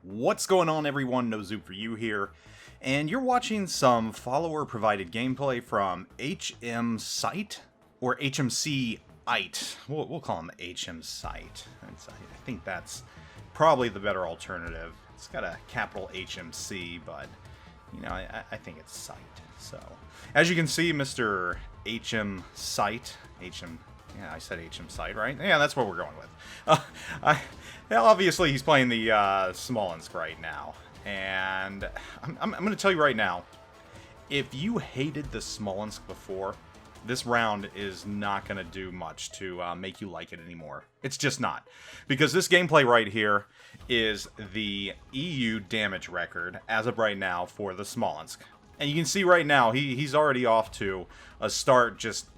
What's going on, everyone? NoZoupForYou here, and you're watching some follower-provided gameplay from HMCite, or HMCite. We'll call him HMCite. I think that's probably the better alternative. It's got a capital HMC, but, you know, I think it's Site. So, as you can see, Mr. HMCite, yeah, I said HMCite, right? Yeah, that's what we're going with. Obviously, he's playing the Smolensk right now. And I'm going to tell you right now, if you hated the Smolensk before, this round is not going to do much to make you like it anymore. It's just not. Because this gameplay right here is the EU damage record, as of right now, for the Smolensk. And you can see right now, he's already off to a start just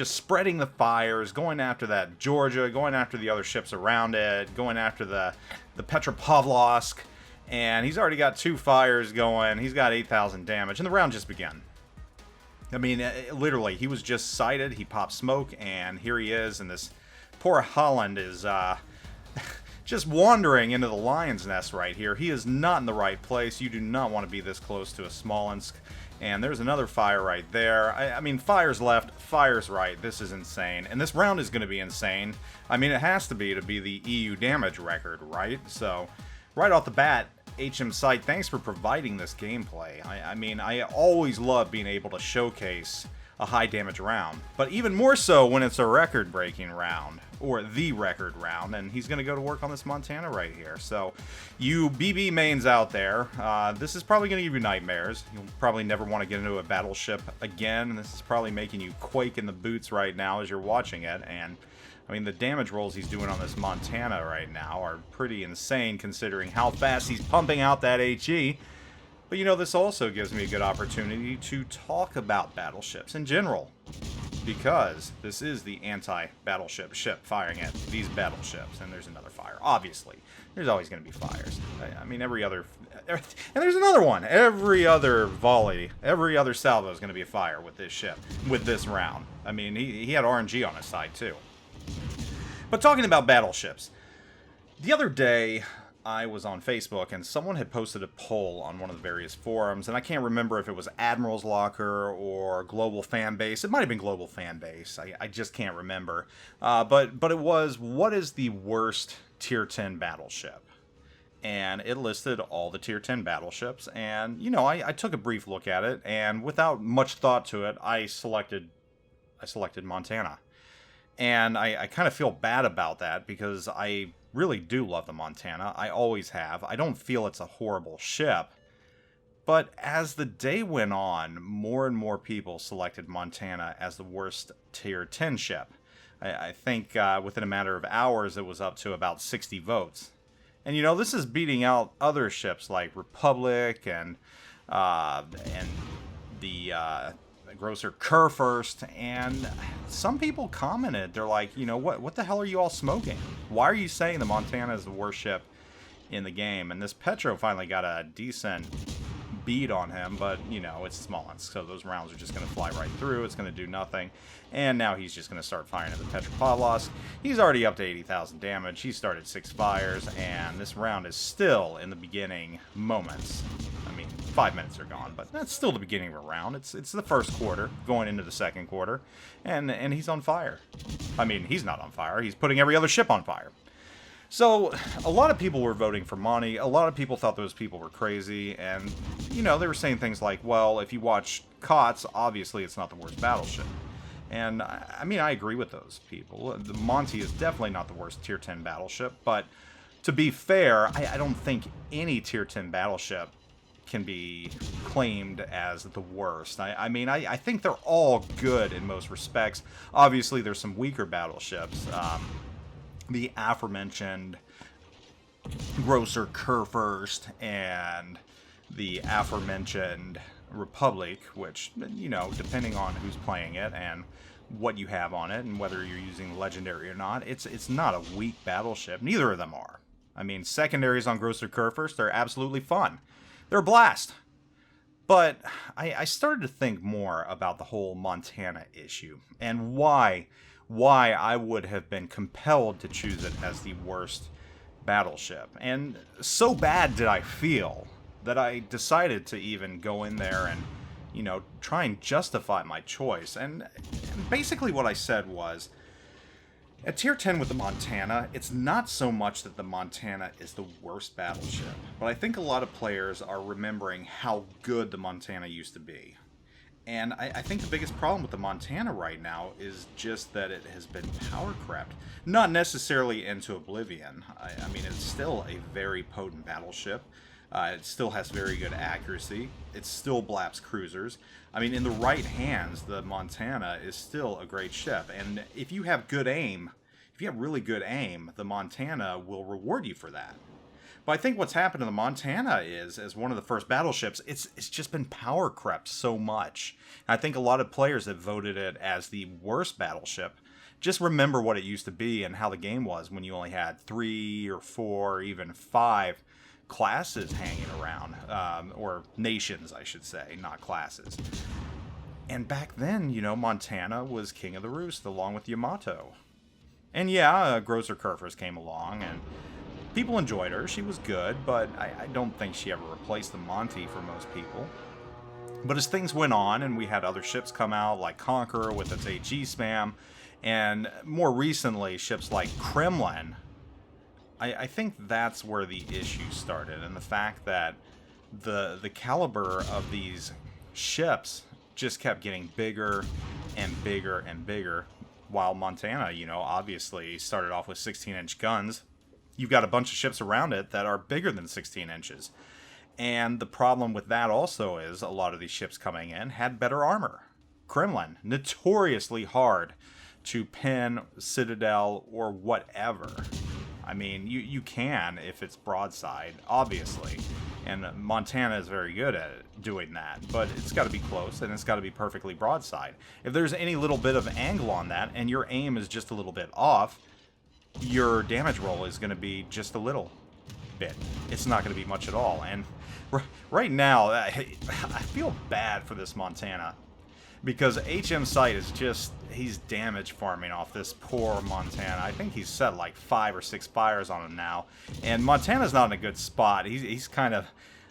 spreading the fires, going after that Georgia, going after the other ships around it, going after the Petropavlovsk, and he's already got 2 fires going. He's got 8,000 damage, and the round just began. I mean, literally, he was just sighted, he popped smoke, and here he is, and this poor Holland is just wandering into the lion's nest right here. He is not in the right place. You do not want to be this close to a Smolensk. And there's another fire right there. I mean, fires left, fires right. This is insane. And this round is going to be insane. I mean, it has to be the EU damage record, right? So, right off the bat, HMCite, thanks for providing this gameplay. I mean, I always love being able to showcase a high damage round. But even more so when it's a record-breaking round. Or the record round, and he's going to go to work on this Montana right here. So, you BB mains out there, this is probably going to give you nightmares. You'll probably never want to get into a battleship again. This is probably making you quake in the boots right now as you're watching it. And, I mean, the damage rolls he's doing on this Montana right now are pretty insane considering how fast he's pumping out that HE. But, you know, this also gives me a good opportunity to talk about battleships in general. Because this is the anti-battleship ship firing at these battleships. And there's another fire. Obviously. There's always going to be fires. I mean, every other... And there's another one. Every other volley, every other salvo is going to be a fire with this ship. With this round. I mean, he had RNG on his side, too. But talking about battleships. The other day, I was on Facebook, and someone had posted a poll on one of the various forums, and I can't remember if it was Admiral's Locker or Global Fanbase. It might have been Global Fanbase. I just can't remember. But it was, what is the worst Tier 10 battleship? And it listed all the Tier 10 battleships, and, you know, I took a brief look at it, and without much thought to it, I selected Montana. And I kind of feel bad about that, because I really do love the Montana. I always have. I don't feel it's a horrible ship. But as the day went on, more and more people selected Montana as the worst Tier 10 ship. I think within a matter of hours, it was up to about 60 votes. And, you know, this is beating out other ships like Republic and the Grosser Kurfürst, and some people commented, they're like, you know, what the hell are you all smoking? Why are you saying the Montana is the worst ship in the game? And this Petro finally got a decent beat on him, but, you know, it's Smolensk, so those rounds are just going to fly right through. It's going to do nothing. And now he's just going to start firing at the Petropavlovsk. He's already up to 80,000 damage. He started 6 fires, and this round is still in the beginning moments. I mean, 5 minutes are gone, but that's still the beginning of a round. It's the first quarter, going into the second quarter, and he's on fire. I mean, he's not on fire. He's putting every other ship on fire. So, a lot of people were voting for Monty. A lot of people thought those people were crazy, and, you know, they were saying things like, well, if you watch COTS, obviously it's not the worst battleship. And, I mean, I agree with those people. The Monty is definitely not the worst Tier 10 battleship, but to be fair, I don't think any Tier 10 battleship can be claimed as the worst. I mean, I think they're all good in most respects. Obviously, there's some weaker battleships. The aforementioned Grosser Kurfürst and the aforementioned Republic, which, you know, depending on who's playing it and what you have on it and whether you're using legendary or not, it's not a weak battleship. Neither of them are. I mean, secondaries on Grosser Kurfürst are absolutely fun. They're a blast. But I started to think more about the whole Montana issue and why I would have been compelled to choose it as the worst battleship. And so bad did I feel that I decided to even go in there and, you know, try and justify my choice. And basically what I said was, at tier 10 with the Montana, it's not so much that the Montana is the worst battleship, but I think a lot of players are remembering how good the Montana used to be. And I think the biggest problem with the Montana right now is just that it has been power crept. Not necessarily into oblivion. I mean, it's still a very potent battleship. It still has very good accuracy. It still blaps cruisers. I mean, in the right hands, the Montana is still a great ship. And if you have good aim, if you have really good aim, the Montana will reward you for that. But I think what's happened to the Montana is, as one of the first battleships, it's just been power crept so much. And I think a lot of players have voted it as the worst battleship. Just remember what it used to be and how the game was when you only had 3 or 4 or even 5 classes hanging around, or nations, I should say, not classes. And back then, you know, Montana was king of the roost, along with Yamato. And yeah, Grosser Kerfers came along, and people enjoyed her. She was good, but I don't think she ever replaced the Monty for most people. But as things went on, and we had other ships come out, like Conqueror with its HE spam, and more recently, ships like Kremlin, I think that's where the issue started, and the fact that the caliber of these ships just kept getting bigger and bigger and bigger, while Montana, you know, obviously started off with 16-inch guns. You've got a bunch of ships around it that are bigger than 16 inches. And the problem with that also is a lot of these ships coming in had better armor. Kremlin, notoriously hard to pin, Citadel, or whatever. I mean, you can if it's broadside, obviously. And Montana is very good at doing that. But it's got to be close, and it's got to be perfectly broadside. If there's any little bit of angle on that, and your aim is just a little bit off, your damage roll is going to be just a little bit. It's not going to be much at all. And right now, I feel bad for this Montana. Because HMCite is just, he's damage farming off this poor Montana. I think he's set like 5 or 6 fires on him now. And Montana's not in a good spot. He's kind of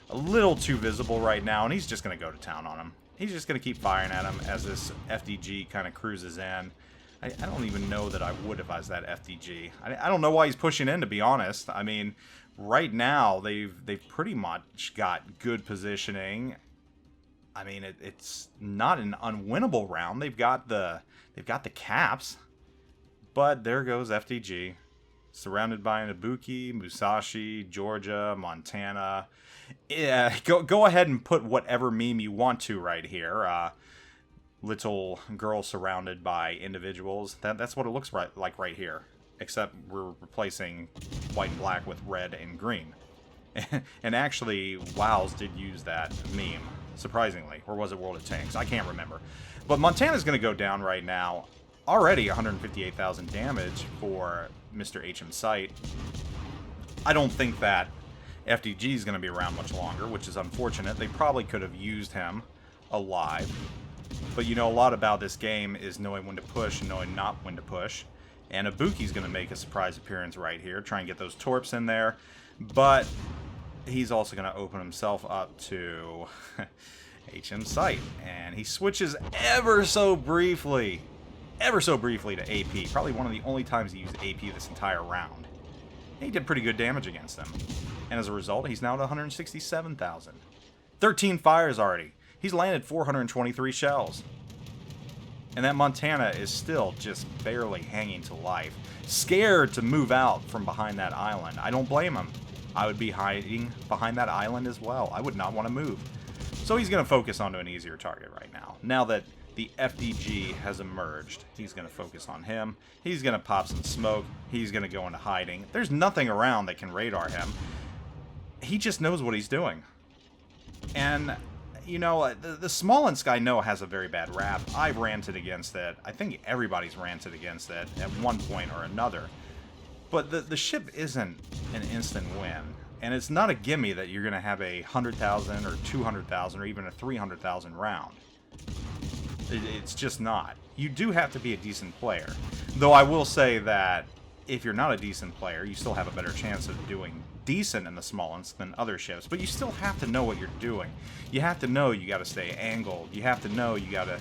a little too visible right now, and he's just going to go to town on him. He's just going to keep firing at him as this FDG kind of cruises in. I don't even know that I would if I was that FDG. I don't know why he's pushing in, to be honest. I mean, right now, they've pretty much got good positioning. I mean, it's not an unwinnable round. They've got the caps, but there goes FDG, surrounded by Nabuki, Musashi, Georgia, Montana. Yeah, go ahead and put whatever meme you want to right here. Little girl surrounded by individuals. That's what it looks like right here, except we're replacing white and black with red and green. And actually, WoWS did use that meme. Surprisingly, or was it World of Tanks? I can't remember. But Montana's going to go down right now. Already 158,000 damage for Mr. HMCite. I don't think that FDG is going to be around much longer, which is unfortunate. They probably could have used him alive. But you know, a lot about this game is knowing when to push and knowing not when to push. And Ibuki's going to make a surprise appearance right here, try and get those torps in there. But he's also going to open himself up to HMCite, and he switches ever so briefly to AP. Probably one of the only times he used AP this entire round. And he did pretty good damage against him. And as a result, he's now at 167,000. 13 fires already. He's landed 423 shells. And that Montana is still just barely hanging to life. Scared to move out from behind that island. I don't blame him. I would be hiding behind that island as well. I would not want to move. So he's going to focus onto an easier target right now. Now that the FDG has emerged, he's going to focus on him. He's going to pop some smoke. He's going to go into hiding. There's nothing around that can radar him. He just knows what he's doing. And, you know, the Smolensk I know has a very bad rap. I've ranted against it. I think everybody's ranted against it at one point or another. But the ship isn't an instant win. And it's not a gimme that you're going to have a 100,000 or 200,000 or even a 300,000 round. It's just not. You do have to be a decent player. Though I will say that if you're not a decent player, you still have a better chance of doing decent in the Smolensk than other ships, but you still have to know what you're doing. You have to know you got to stay angled. You have to know you got to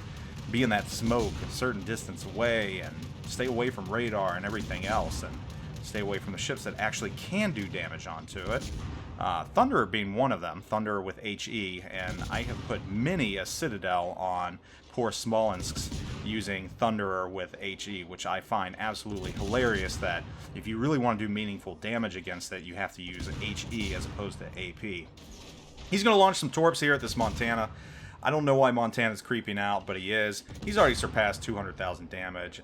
be in that smoke a certain distance away and stay away from radar and everything else, and stay away from the ships that actually can do damage onto it. Thunderer being one of them, Thunderer with HE, and I have put many a Citadel on poor Smolensks using Thunderer with HE, which I find absolutely hilarious that if you really want to do meaningful damage against it, you have to use HE as opposed to AP. He's going to launch some torps here at this Montana. I don't know why Montana's creeping out, but he is. He's already surpassed 200,000 damage.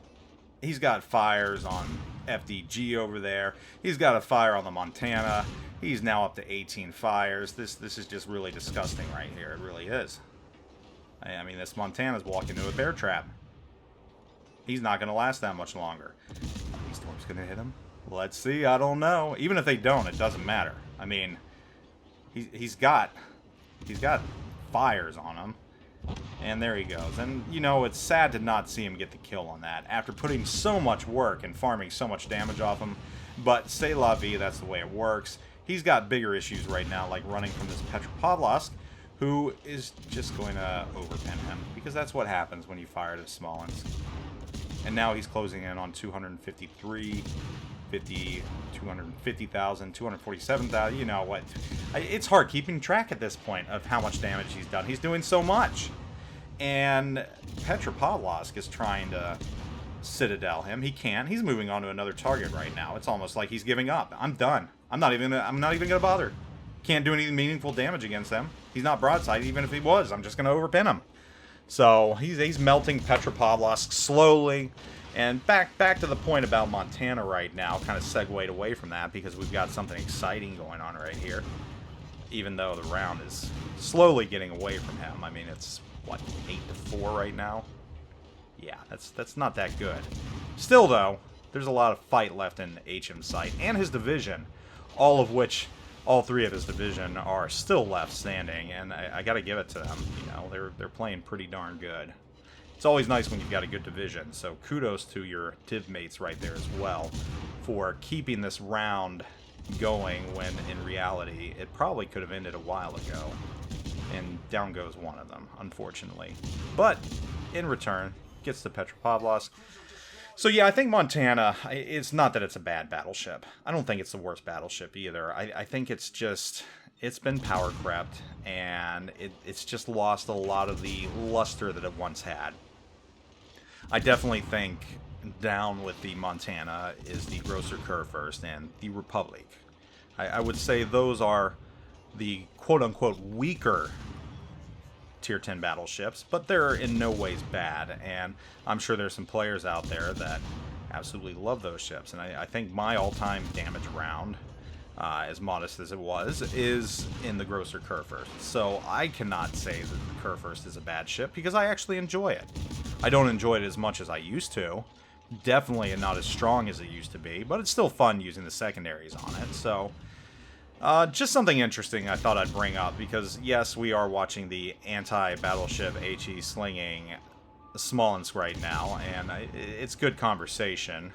He's got fires on FDG over there. He's got a fire on the Montana. He's now up to 18 fires. This is just really disgusting right here. It really is. I mean, this Montana's walking into a bear trap. He's not going to last that much longer. Are these storms going to hit him? Let's see. I don't know. Even if they don't, it doesn't matter. I mean, he's got fires on him. And there he goes. And, you know, it's sad to not see him get the kill on that after putting so much work and farming so much damage off him. But c'est la vie, that's the way it works. He's got bigger issues right now, like running from this Petropavlovsk, who is just going to overpin him, because that's what happens when you fire to Smolensk. And now he's closing in on 253, 50, 250,000, 247,000, you know what. It's hard keeping track at this point of how much damage he's done. He's doing so much. And Petropavlovsk is trying to Citadel him. He can't. He's moving on to another target right now. It's almost like he's giving up. I'm done. I'm not even gonna bother. Can't do any meaningful damage against them. He's not broadside. Even if he was, I'm just gonna overpin him. So he's melting Petropavlovsk slowly. And back to the point about Montana right now, kind of segued away from that because we've got something exciting going on right here. Even though the round is slowly getting away from him. I mean, it's what, 8-4 right now? Yeah, that's not that good. Still, though, there's a lot of fight left in HMCite and his division, all three of his division are still left standing, and I got to give it to them. You know, they're playing pretty darn good. It's always nice when you've got a good division, so kudos to your div mates right there as well for keeping this round going when, in reality, it probably could have ended a while ago. And down goes one of them, unfortunately. But, in return, gets to Petropavlovsk. So yeah, I think Montana, it's not that it's a bad battleship. I don't think it's the worst battleship either. I think it's just, it's been power crept, and it's just lost a lot of the luster that it once had. I definitely think down with the Montana is the Grosser Kurfürst and the Republic. I would say those are the quote-unquote weaker Tier 10 battleships, but they're in no ways bad, and I'm sure there's some players out there that absolutely love those ships, and I think my all-time damage round, as modest as it was, is in the Grosser Kurfürst. So I cannot say that the Kurfürst is a bad ship, because I actually enjoy it. I don't enjoy it as much as I used to. Definitely not as strong as it used to be, but it's still fun using the secondaries on it, so just something interesting I thought I'd bring up, because yes, we are watching the anti-battleship HE slinging Smolensk right now, and it's good conversation.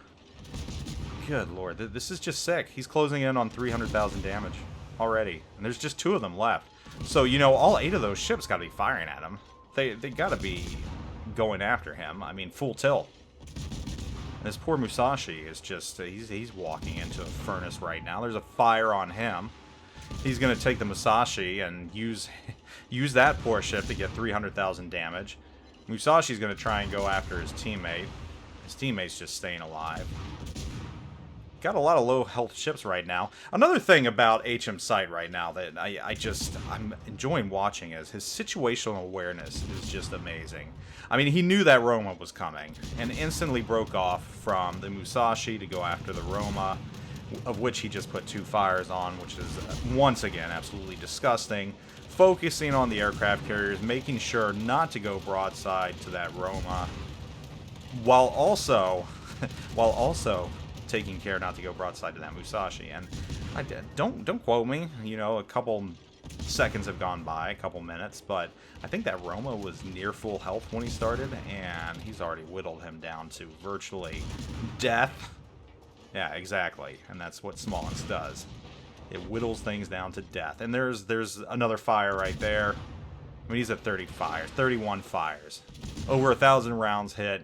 Good lord, this is just sick. He's closing in on 300,000 damage already, and there's just 2 of them left. So, you know, all 8 of those ships gotta be firing at him. They gotta be going after him. I mean, full tilt. And this poor Musashi is just, he's walking into a furnace right now. There's a fire on him. He's going to take the Musashi and use that poor ship to get 300,000 damage. Musashi's going to try and go after his teammate. His teammate's just staying alive. Got a lot of low health ships right now. Another thing about HMCite right now that I'm enjoying watching is his situational awareness is just amazing. I mean, he knew that Roma was coming and instantly broke off from the Musashi to go after the Roma, of which he just put 2 fires on, which is once again absolutely disgusting. Focusing on the aircraft carriers, making sure not to go broadside to that Roma, while also taking care not to go broadside to that Musashi. And don't quote me, you know, a couple seconds have gone by, a couple minutes, but I think that Roma was near full health when he started, and he's already whittled him down to virtually death. Yeah, exactly. And that's what Smolensk does. It whittles things down to death. And there's another fire right there. I mean, he's at 30 fires, 31 fires. Over 1,000 rounds hit.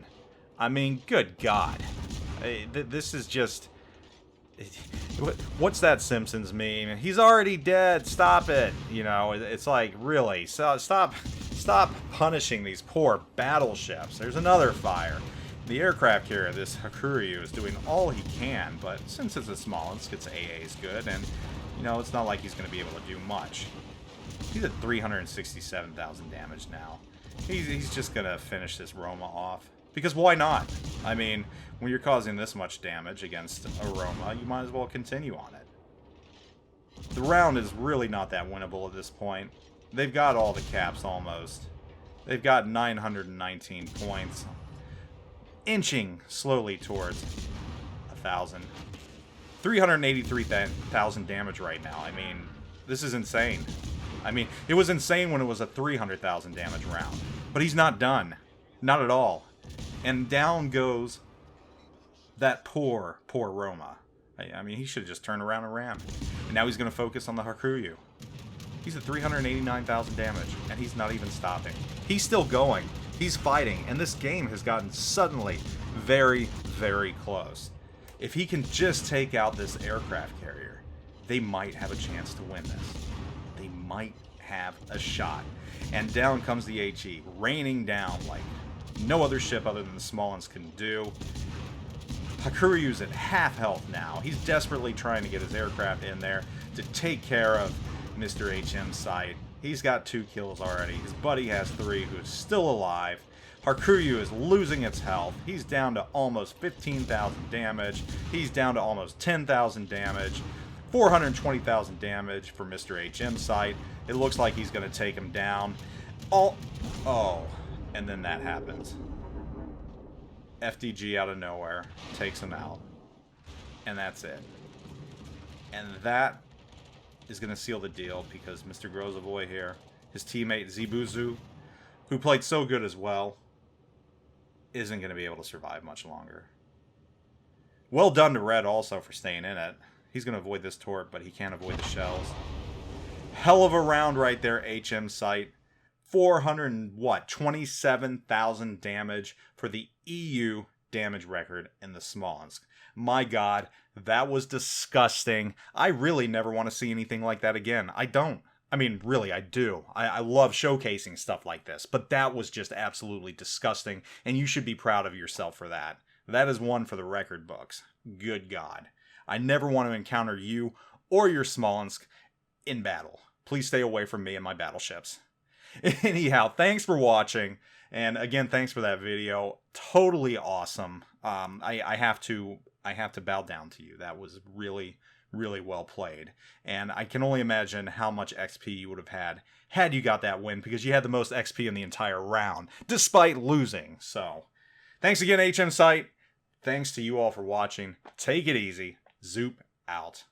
I mean, good God. This is just... What's that Simpsons meme? He's already dead. Stop it. You know, it's like, really. So stop punishing these poor battleships. There's another fire. The aircraft carrier, this Hakuryu, is doing all he can, but since it's a Smolensk, its AA is good, and, you know, it's not like he's going to be able to do much. He's at 367,000 damage now. He's just going to finish this Roma off. Because why not? I mean, when you're causing this much damage against a Roma, you might as well continue on it. The round is really not that winnable at this point. They've got all the caps almost. They've got 919 points. Inching slowly towards 1,000. 383,000 damage right now. I mean, this is insane. I mean, it was insane when it was a 300,000 damage round. But he's not done. Not at all. And down goes that poor Roma. I mean, he should have just turned around and rammed. And now he's going to focus on the Hakuryu. He's at 389,000 damage, and he's not even stopping. He's still going. He's fighting, and this game has gotten suddenly very, very close. If he can just take out this aircraft carrier, they might have a chance to win this. They might have a shot. And down comes the HE, raining down like no other ship other than the Smolensk can do. Hakuryu's at half health now. He's desperately trying to get his aircraft in there to take care of Mr. HMCite. He's got 2 kills already. His buddy has 3, who's still alive. Hakuryu is losing its health. He's down to almost 15,000 damage. He's down to almost 10,000 damage. 420,000 damage for Mr. HMCite. It looks like he's going to take him down. Oh, and then that happens. FDG out of nowhere takes him out. And that's it. And that is going to seal the deal because Mr. Grozavoy here, his teammate Zibuzu, who played so good as well, isn't going to be able to survive much longer. Well done to Red also for staying in it. He's going to avoid this turret, but he can't avoid the shells. Hell of a round right there, HMCite. 427,000 damage for the EU damage record in the Smolensk. My God, that was disgusting. I really never want to see anything like that again. I don't. I mean, really, I do. I love showcasing stuff like this, but that was just absolutely disgusting, and you should be proud of yourself for that. That is one for the record books. Good God. I never want to encounter you or your Smolensk in battle. Please stay away from me and my battleships. Anyhow, thanks for watching, and again, thanks for that video. Totally awesome. I have to bow down to you. That was really, really well played, and I can only imagine how much XP you would have had you got that win, because you had the most XP in the entire round, despite losing. So, thanks again, HMCite. Thanks to you all for watching. Take it easy. Zoop out.